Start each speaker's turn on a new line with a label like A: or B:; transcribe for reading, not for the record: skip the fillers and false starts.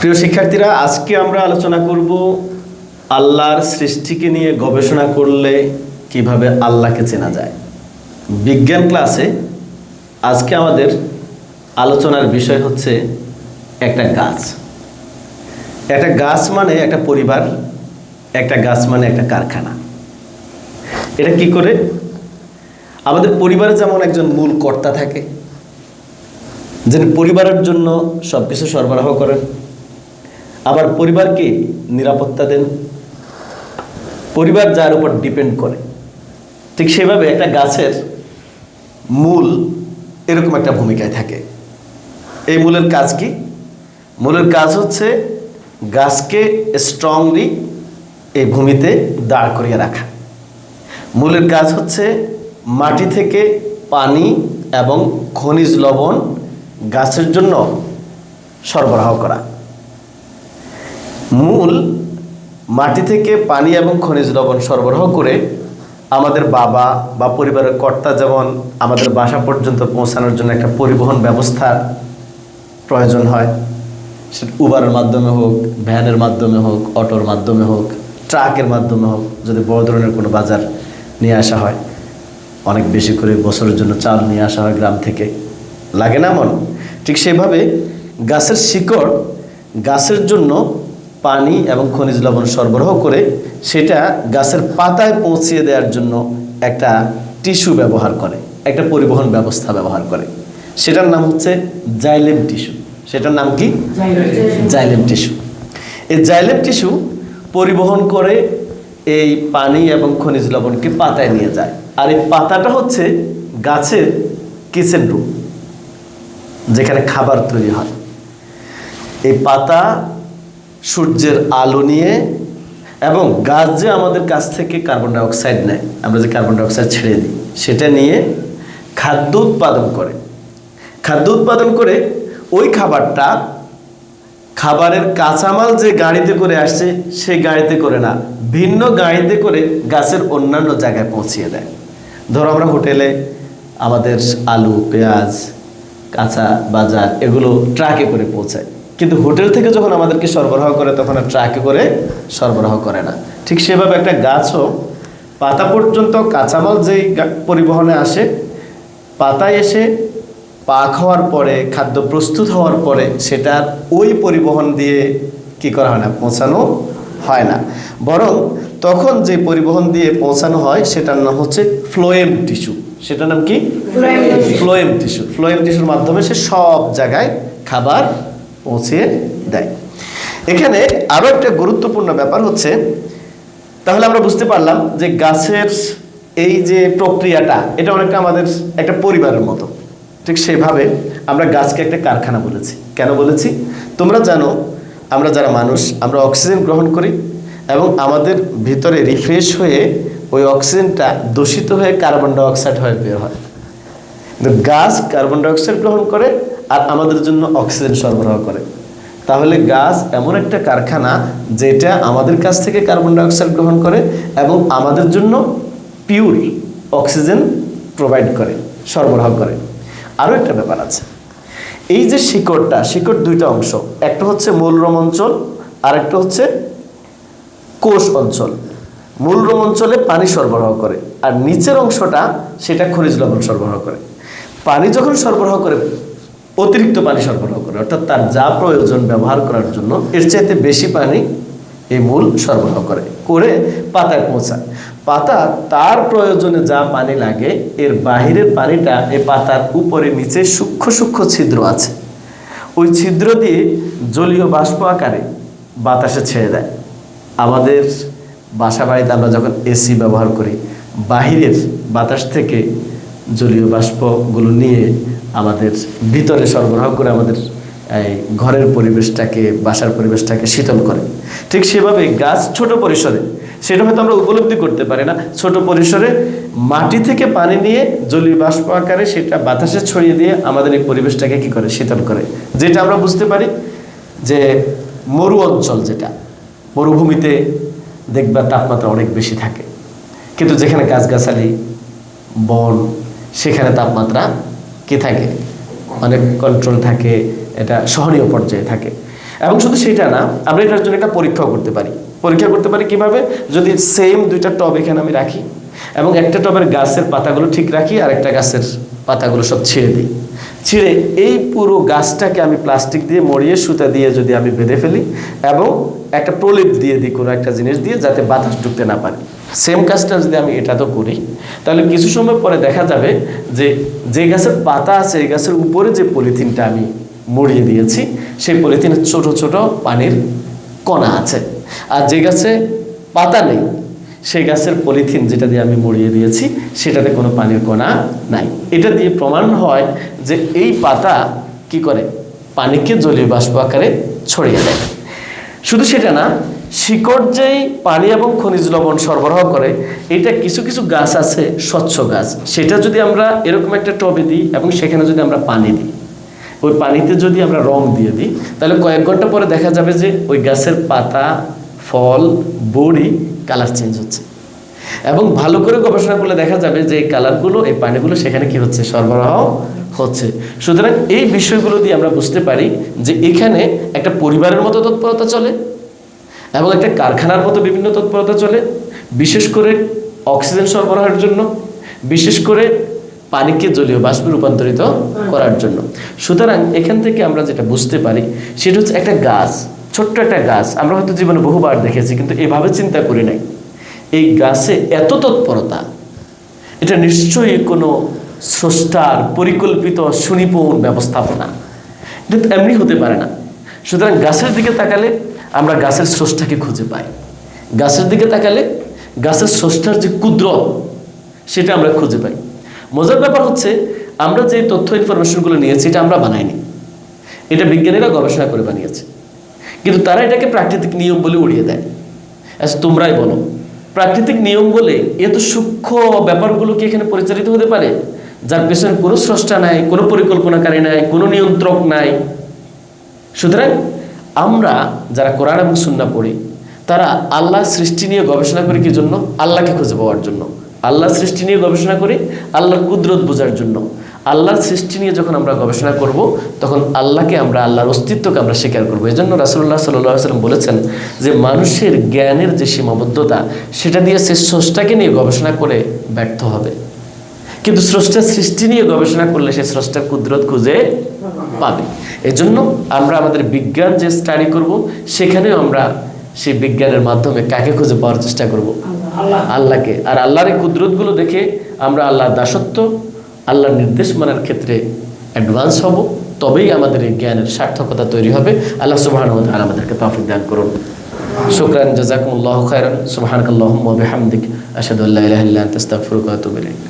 A: প্রিয় শিক্ষার্থীরা, আজকে আমরা আলোচনা করব আল্লাহর সৃষ্টিকে নিয়ে গবেষণা করলে কিভাবে আল্লাহকে চেনা যায়। বিজ্ঞান ক্লাসে আজকে আমাদের আলোচনার বিষয় হচ্ছে একটা গাছ। একটা গাছ মানে একটা পরিবার, একটা গাছ মানে একটা কারখানা। এটা কি করে? আমাদের পরিবারে যেমন একজন মূল কর্তা থাকে, যিনি পরিবারের জন্য সব কিছু সরবরাহ করেন, আবার পরিবারকে নিরাপত্তা দেন, পরিবার যার উপর ডিপেন্ড করে, ঠিক সেভাবে একটা গাছের মূল এরকম একটা ভূমিকায় থাকে। এই মূলের কাজ কি? মূলের কাজ হচ্ছে গাছকে স্ট্রংলি এই ভূমিতে দাঁড় করিয়ে রাখা। মূলের কাজ হচ্ছে মাটি থেকে পানি এবং খনিজ লবণ গাছের জন্য সরবরাহ করা। মূল মাটি থেকে পানি এবং খনিজ লবণ সরবরাহ করে আমাদের বাবা বা পরিবারের কর্তা যেমন আমাদের বাসা পর্যন্ত পৌঁছানোর জন্য একটা পরিবহন ব্যবস্থার প্রয়োজন হয়, সেটা উবারের মাধ্যমে হোক, ভ্যানের মাধ্যমে হোক, অটোর মাধ্যমে হোক, ট্রাকের মাধ্যমে হোক। যদি বড় ধরনের কোনো বাজার নিয়ে আসা হয়, অনেক বেশি করে বছরের জন্য চাল নিয়ে আসা হয় গ্রাম থেকে, লাগে না মন? ঠিক সেভাবে গাছের শিকড় গাছের জন্য পানি এবং খনিজ লবণ সরবরাহ করে সেটা গাছের পাতায় পৌঁছিয়ে দেওয়ার জন্য একটা টিস্যু ব্যবহার করে, একটা পরিবহন ব্যবস্থা ব্যবহার করে। সেটার নাম হচ্ছে জাইলেম টিস্যু। সেটার নাম কি? Xylem tissue. এই জাইলেম টিস্যু পরিবহন করে এই পানি এবং খনিজ লবণকে পাতায় নিয়ে যায়। আর এই পাতাটা হচ্ছে গাছের কিচেন রুম, যেখানে খাবার তৈরি হয়। এই পাতা সূর্যের আলো নিয়ে এবং গাছ যে আমাদের কাছ থেকে কার্বন ডাইঅক্সাইড নেয়, আমরা যে কার্বন ডাইঅক্সাইড ছেড়ে দিই, সেটা নিয়ে খাদ্য উৎপাদন করে। খাদ্য উৎপাদন করে ওই খাবারটা, খাবারের কাঁচামাল যে গাড়িতে করে আসছে সেই গাড়িতে করে না, ভিন্ন গাড়িতে করে গাছের অন্যান্য জায়গায় পৌঁছিয়ে দেয়। ধরো আমরা হোটেলে আমাদের আলু, পেঁয়াজ, কাঁচা বাজার এগুলো ট্রাকে করে পৌঁছায়, কিন্তু হোটেল থেকে যখন আমাদেরকে সরবরাহ করে তখন আর ট্রাকে করে সরবরাহ করে না। ঠিক সেভাবে একটা গাছও পাতা পর্যন্ত কাঁচামাল যেই পরিবহনে আসে, পাতায় এসে পাক হওয়ার পরে, খাদ্য প্রস্তুত হওয়ার পরে সেটা ওই পরিবহন দিয়ে কি করা হয় না, পৌঁছানো হয় না। বরং তখন যে পরিবহন দিয়ে পৌঁছানো হয় সেটার নাম হচ্ছে ফ্লোয়েম টিস্যু। সেটার নাম কি? Phloem tissue. ফ্লোয়েম টিস্যুর মাধ্যমে সে সব জায়গায় খাবার পৌঁছে দেয়। এখানে আরো একটা গুরুত্বপূর্ণ ব্যাপার হচ্ছে, তাহলে আমরা বুঝতে পারলাম যে গাছের এই যে প্রক্রিয়াটা, এটা অনেকটা আমাদের একটা পরিবারের মতো। ঠিক সেভাবে আমরা গাছকে একটা কারখানা বলেছি। কেন বলেছি? তোমরা জানো, আমরা যারা মানুষ, আমরা অক্সিজেন গ্রহণ করি এবং আমাদের ভিতরে রিফ্রেশ হয়ে ওই অক্সিজেনটা দূষিত হয়ে কার্বন ডাইঅক্সাইড হয়ে বের হয়। কিন্তু গাছ কার্বন ডাইঅক্সাইড গ্রহণ করে আর আমাদের জন্য অক্সিজেন সরবরাহ করে। তাহলে গাছ এমন একটা কারখানা যেটা আমাদের কাছ থেকে কার্বন ডাইঅক্সাইড গ্রহণ করে এবং আমাদের জন্য পিওর অক্সিজেন প্রোভাইড করে, সরবরাহ করে। আরও একটা ব্যাপার আছে, এই যে শিকড়টা, শিকড় দুইটা অংশ, একটা হচ্ছে মূলরম অঞ্চল আর একটা হচ্ছে কোষ অঞ্চল। মূলরম অঞ্চলে পানি সরবরাহ করে আর নিচের অংশটা সেটা খনিজ লবণ সরবরাহ করে। পানি যখন সরবরাহ করে, অতিরিক্ত পানি সরবরাহ করে, অর্থাৎ তার যা প্রয়োজন ব্যবহার করার জন্য এর চাইতে বেশি পানি এই মূল সরবরাহ করে পাতায় পৌঁছায়। পাতা তার প্রয়োজনে যা পানি লাগে, এর বাহিরের পানিটা এই পাতার উপরে নিচে সূক্ষ্ম সূক্ষ্ম ছিদ্র আছে, ওই ছিদ্র দিয়ে জলীয় বাষ্প আকারে বাতাসে ছেড়ে দেয়। আমাদের বাসা বাড়িতে আমরা যখন এসি ব্যবহার করি, বাহিরের বাতাস থেকে জলীয় বাষ্পগুলো নিয়ে আমাদের ভিতরে সরবরাহ করে আমাদের এই ঘরের পরিবেশটাকে, বাসার পরিবেশটাকে শীতল করে। ঠিক সেভাবে গাছ ছোট পরিসরে, সেটা হয়তো আমরা উপলব্ধি করতে পারি না, ছোট পরিসরে মাটি থেকে পানি নিয়ে জলীয় বাষ্প আকারে সেটা বাতাসে ছড়িয়ে দিয়ে আমাদের এই পরিবেশটাকে কি করে, শীতল করে। যেটা আমরা বুঝতে পারি যে মরু অঞ্চল, যেটা মরুভূমিতে দেখবা তাপমাত্রা অনেক বেশি থাকে, কিন্তু যেখানে গাছগাছালি, বন, সেখানে তাপমাত্রা কি থাকে, অনেক কন্ট্রোল থাকে, এটা সহনীয় পর্যায়ে থাকে। এবং শুধু সেটা না, আমরা এটার জন্য একটা পরীক্ষাও করতে পারি। পরীক্ষা করতে পারি কিভাবে? যদি সেম দুইটা টব এখানে আমি রাখি এবং একটা টবের গাছের পাতাগুলো ঠিক রাখি আর একটা গাছের পাতাগুলো সব ছিঁড়ে দিই, ছিঁড়ে এই পুরো গাছটাকে আমি প্লাস্টিক দিয়ে মরিয়ে সুতা দিয়ে যদি আমি বেঁধে ফেলি এবং একটা প্রলেপ দিয়ে দিই কোনো একটা জিনিস দিয়ে, যাতে বাতাস ঢুকতে না পারে, সেম কাজটা যদি আমি এটা তো করি, তাহলে কিছু সময় পরে দেখা যাবে যে যে গাছের পাতা আছে এই গাছের উপরে যে পলিথিনটা আমি মরিয়ে দিয়েছি সেই পলিথিনের ছোট ছোট পানির কণা আছে, আর যে গাছে পাতা নেই সেই গাছের পলিথিন যেটা দিয়ে আমি মরিয়ে দিয়েছি সেটাতে কোনো পানির কণা নাই। এটা দিয়ে প্রমাণ হয় যে এই পাতা কি করে, পানিকে জলীয় বাষ্প আকারে ছড়িয়ে দেয়। শুধু সেটা না, শিকড় যেই পানি এবং খনিজ লবণ সরবরাহ করে, এটা কিছু কিছু গাছ আছে স্বচ্ছ গাছ, সেটা যদি আমরা এরকম একটা টবে দিই এবং সেখানে যদি আমরা পানি দিই, ওই পানিতে যদি আমরা রং দিয়ে দিই, তাহলে কয়েক ঘন্টা পরে দেখা যাবে যে ওই গাছের পাতা, ফল, বড়ি কালার চেঞ্জ হচ্ছে। এবং ভালো করে গবেষণা করলে দেখা যাবে যে এই কালারগুলো, এই পানিগুলো সেখানে কি হচ্ছে, সরবরাহ হচ্ছে। সুতরাং এই বিষয়গুলো দিয়ে আমরা বুঝতে পারি যে এখানে একটা পরিবারের মতো তৎপরতা চলে এবং একটা কারখানার মতো বিভিন্ন তৎপরতা চলে, বিশেষ করে অক্সিজেন সরবরাহের জন্য, বিশেষ করে পানিকে জলীয় বাষ্পে রূপান্তরিত করার জন্য। সুতরাং এখান থেকে আমরা যেটা বুঝতে পারি সেটা হচ্ছে একটা গাছ, ছোট্ট একটা গাছ, আমরা হয়তো জীবনে বহুবার দেখেছি কিন্তু এভাবে চিন্তা করি নাই, এই গাছে এত তৎপরতা, এটা নিশ্চয়ই কোনো স্রষ্টার পরিকল্পিত সুনিপুণ ব্যবস্থাপনা, এটা তো এমনি হতে পারে না। সুতরাং গাছের দিকে তাকালে আমরা গাছের স্রষ্টাকে খুঁজে পাই, গাছের দিকে তাকালে গাছের স্রষ্টার যে কুদরত সেটা আমরা খুঁজে পাই। মজার ব্যাপার হচ্ছে আমরা যে তথ্য ইনফরমেশনগুলো নিয়েছি এটা আমরা বানাইনি, এটা বিজ্ঞানীরা গবেষণা করে বানিয়েছে, কিন্তু তারা এটাকে প্রাকৃতিক নিয়ম বলে উড়িয়ে দেয়। আচ্ছা তোমরাই বলো, প্রাকৃতিক নিয়ম বলে এত সূক্ষ্ম ব্যাপারগুলো কি এখানে পরিচালিত হতে পারে যার পেছনে কোনো স্রষ্টা নাই, কোনো পরিকল্পনাকারী নাই, কোনো নিয়ন্ত্রক নাই? সুতরাং আমরা যারা কোরআন এবং সুন্নাহ পড়ি তারা আল্লাহর সৃষ্টি নিয়ে গবেষণা করি কি জন্য? আল্লাহকে খুঁজে পাওয়ার জন্য। আল্লাহর সৃষ্টি নিয়ে গবেষণা করি আল্লাহর কুদরত বোঝার জন্য। আল্লাহর সৃষ্টি নিয়ে যখন আমরা গবেষণা করব তখন আল্লাহকে আমরা, আল্লাহর অস্তিত্বকে আমরা স্বীকার করবো। এই জন্য রাসূলুল্লাহ সাল্লাল্লাহু আলাইহি ওয়াসাল্লাম বলেছেন যে মানুষের জ্ঞানের যে সীমাবদ্ধতা সেটা দিয়ে সে স্রষ্টাকে নিয়ে গবেষণা করে ব্যর্থ হবে, কিন্তু স্রষ্টার সৃষ্টি নিয়ে গবেষণা করলে সে স্রষ্টার কুদরত খুঁজে পাবে। এজন্য আমরা আমাদের বিজ্ঞান যে স্টাডি করব সেখানেও আমরা সেই বিজ্ঞানের মাধ্যমে কাকে খুঁজে পাওয়ার চেষ্টা করব? আল্লাহকে। আর আল্লাহর এই কুদরতগুলো দেখে আমরা আল্লাহর দাসত্ব, আল্লাহর নির্দেশ মানার ক্ষেত্রে অ্যাডভান্স হব, তবেই আমাদের এই জ্ঞানের সার্থকতা তৈরি হবে। আল্লাহ সুবহানাহু ওয়া তাআলা আমাদেরকে তৌফিক দান করুন। শুকরান, জাযাকুমুল্লাহু খায়রান, সুবহানাকাল্লাহুম্মা ওয়া বিহামদিক, আশহাদু আল্লা ইলাহা ইল্লা আনতা, আস্তাগফিরুকা ওয়া আতুবু ইলাইক।